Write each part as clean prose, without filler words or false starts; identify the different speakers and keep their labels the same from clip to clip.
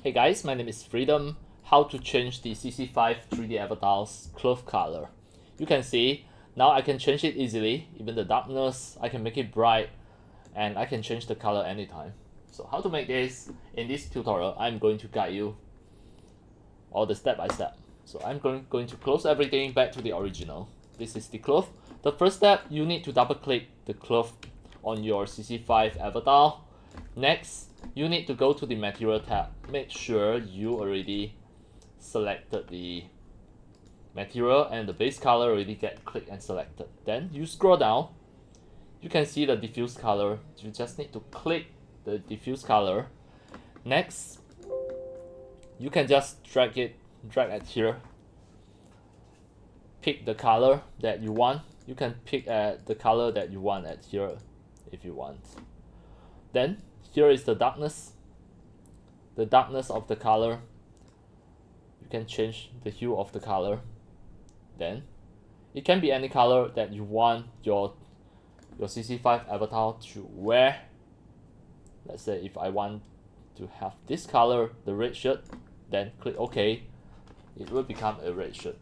Speaker 1: Hey guys, my name is Freedom. How to change the CC5 3D avatar's cloth color. You can see now I can change it easily, even the darkness, I can make it bright, and I can change the color anytime. So how to make this? In this tutorial, I'm going to guide you all the step by step. So I'm going to close everything back to the original. This is the cloth. The first step, you need to double click the cloth on your CC5 avatar. Next, you need to go to the Material tab. Make sure you already selected the material and the base color already get clicked and selected. Then you scroll down. You can see the diffuse color. You just need to click the diffuse color. Next, you can just drag at here. Pick the color that you want. You can pick the color that you want at here if you want. Then here is the darkness of the color. You can change the hue of the color. Then it can be any color that you want your CC5 avatar to wear. Let's say if I want to have this color, the red shirt, then click OK. It will become a red shirt.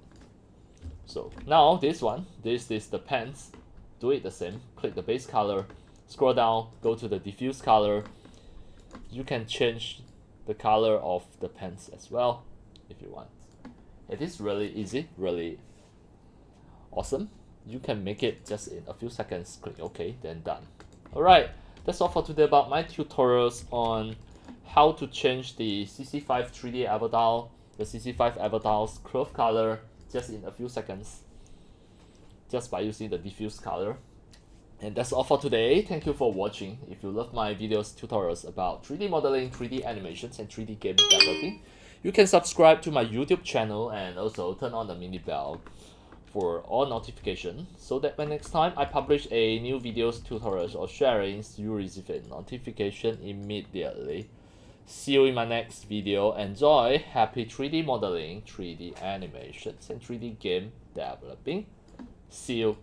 Speaker 1: So now this is the pants. Do it the same. Click the base color, scroll down, go to the diffuse color. You can change the color of the pants as well if you want. It is really easy, really awesome. You can make it just in a few seconds. Click OK, then done. Alright, that's all for today about my tutorials on how to change the CC5 3D avatar, the CC5 avatar's cloth color just in a few seconds, just by using the diffuse color. And that's all for today. Thank you for watching. If you love my videos tutorials about 3D modeling, 3D animations, and 3D game developing, you can subscribe to my YouTube channel and also turn on the mini bell for all notifications so that when next time I publish a new videos, tutorials, or sharings, you receive a notification immediately. See you in my next video. Enjoy. Happy 3D modeling, 3D animations, and 3D game developing. See you.